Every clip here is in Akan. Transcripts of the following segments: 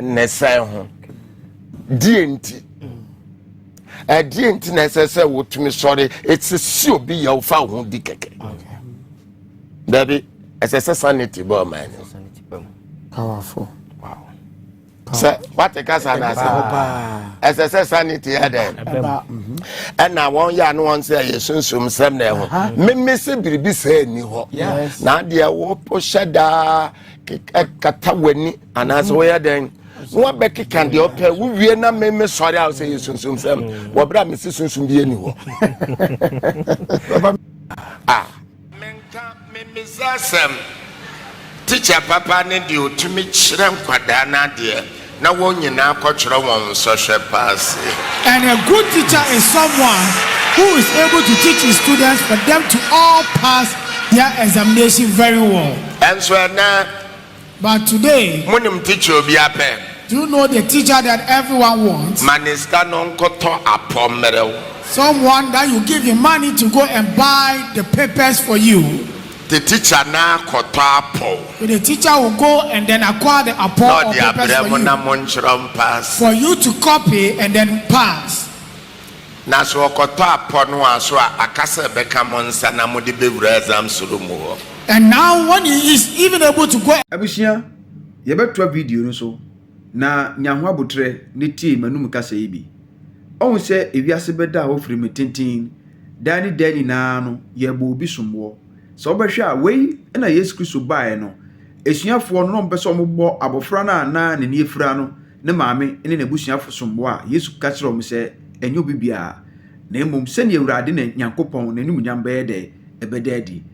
nessa ho DNT DNT nessa what me sorry it's a sure be your fa ho di keke baby SS sanity bo man powerful. Sir, what a case SS sanity then. And now 1 year no one say you soon some now. Me say biribi say ni ho. Na dia wo poshada kataweni anas we then. No beki kan de ope wo wie na me sorry I say you soon some. Wo bra me soon bi ni ho. Ah. Menka me zasem. Teacher papa ne di otumi kyerɛ nkwada na de na won nyina akɔkyerɛ wɔn social pass. And a good teacher is someone who is able to teach his students for them to all pass their examination very well. And so now, but today, monim teacher obi apɛ. Do you know the teacher that everyone wants? Maniska no nkoto apommerɛw. Someone that you give him money to go and buy the papers for you. The teacher na koto apo. The teacher will go and then acquire the apple or papers for you to copy and then pass. Na so koto apo no aso akasa beka monsa na mode bewura exam sulumu. And now when he is even able to go Abusia ye beto video no so na nyaho abotre ne tie manum kasa yi bi. Ohun se ewiase beda wo firi metintin dani na no ye bo obi somwo. So obehwa wei na Yesu Kristo bae no esuafo no mpese ombo abofra na ne efura no ne maame ne nebusuafo sombo a Yesu ka kire om se enyo bibia na emom se ne Awurade na Nyankopɔn na num nyamba ye de ebeda adi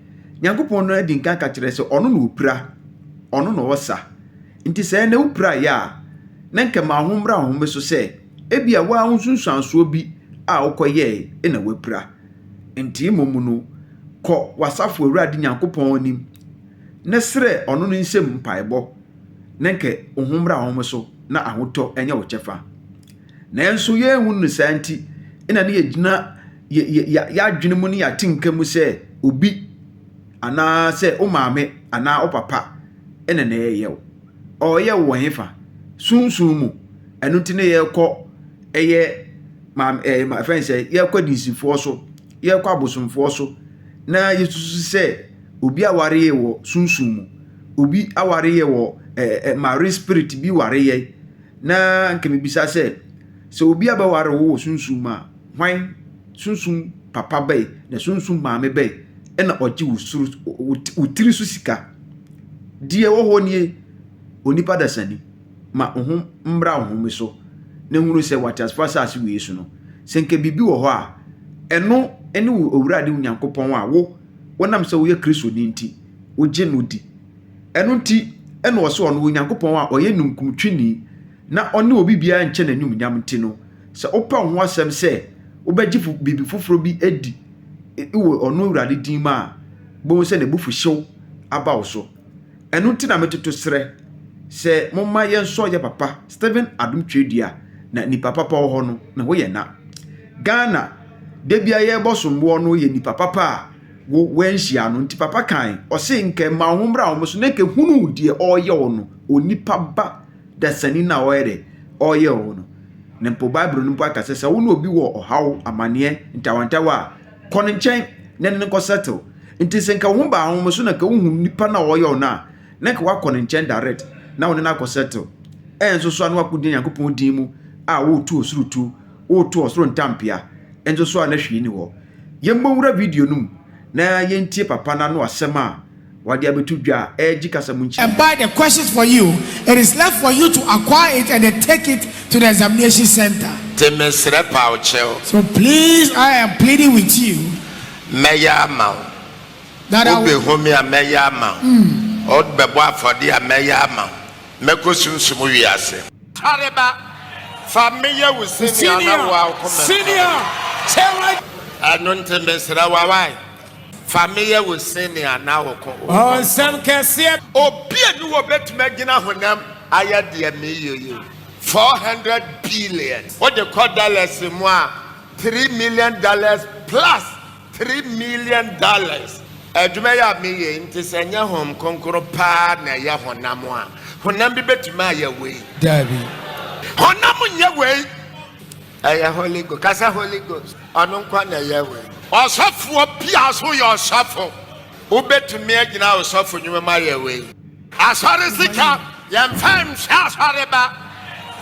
Nyankopɔn no adi nka ka kire se ono no opira ono no wosa nti se na opira ya na nke ma ahomra ahom so se ebia wa ahunsunsuanso bi a okoye na wapira nti emom no ko wasafo Awurade Nyankopɔn anim ne sere ono no nsem mpaebɔ ne nke ohumra ahom so na ahotɔ enya wo kyefa na enso ye ehun no santi ina ne yegina ya adwene mu ne ya tinka mu se obi ana se o maame ana o papa ena na ye yew o ye wo hefa sunsun mu enu ti ne ye kɔ eye ma friend say ye kɔ disifo so ye kɔ abosomfo so na yesusu se obi aware ye wo sunsun mu obi aware ye wo Mary spirit bi ware ye na nke me bisa se obi abaware wo sunsun ma hwan sunsun papa bay na sunsun maame bay na oji utiri su sika die wo ho nie onipa da sani ma ohum mbra ohum so na hunu se watas fasasi we yesu no se nke bibi wo ho a eno ene Owurade Nyankopɔn a wo wonam se wo ye Kristo ni nti wo je no di eno nti ene wo se ono Nyankopɔn a oye numkumtwini na one obi bia nche na num nyam nti no se opa ho asem se wo beji bibi foforo bi edi wo ono Owurade din ma bo se na bufu hyew aba wo so eno nti na metoto sere se momma ye nso ye papa Stephen Adom Kyei-Duah na ni papa pa ho no na wo ye na Ghana debia ye bosombo no ye ni papa wo wenhia no nti papa kan o se nke ma hombra wo so na ke hunu die oye wo no onipa ba da sani na oye oye wo no ne mpo Bible no mpo akase se wo no obi wo ohaw amane ntawantawa kono nchen ne ne ko settle nti se nka wo ba ho so na ka wo hu nipa na oye wo na ka wa kono nchen direct na wo ne na ko settle enso so anu akudi Nyankopɔn din mu a wo tu osurutu wo tu osuru ntampia enso so na hwie ni wo yemmowura video num na yentie papa na no asema wade abetu dwa ejikasa munchi and buy the questions for you. It is left for you to acquire it and then take it to the examination center. So please, I am pleading with you that I will homia meyama od bebo for dia meyama meko sunsumu wiase tareba familia with senior anonte mesra wawai familia with senior now oh some kese obia ni wo betuma gina honam aya de me 400 billion what they call dollars mo $3 million plus $3 million adwuma ya me ye nti senya hom konkoro pa na ya honam a honam bi betumi ayɛ wei Dabi. honam nyɛ wei ɛyɛ Holy Ghost kasa Holy Ghost ɔno nkwa na ɛyɛ wei ɔsɔfoɔ pia so yɛ ɔsɔfo wobɛtumi agyina ɔsɔfo nnwuma ma yɛ wei asɔre sika yɛmfa nhwɛ asɔre ba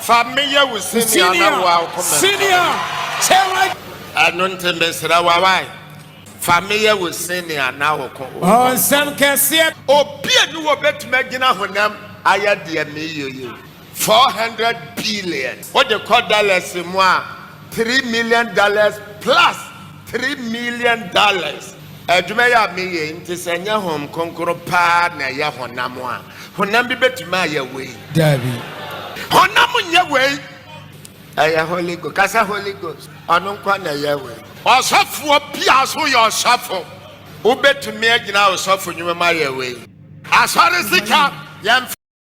fa meyɛ wo senior na wo akɔmɛ Senior. ɛno nti mesrɛ wawae fa meyɛ wo senior na wo kɔ Oh, some can see it. obia ne wɔbɛtumi agyina honam ayɛ deɛ meyɛyɛ 400 billion what they call dollars mu a $3 million plus $3 million adwuma yɛ a meyɛ nti sɛ nyɛ hom konkro paa na ɛyɛ honam a honam bi bɛtumi ayɛ wei Dabi. honam nyɛ wei ɛyɛ Holy Ghost kasa Holy Ghost ɔno nkwa na ɛyɛ wei ɔsɔfoɔ pia so yɛ ɔsɔfo wobɛtumi agyina ɔsɔfo nnwuma ma yɛ wei asɔre sika yɛmfa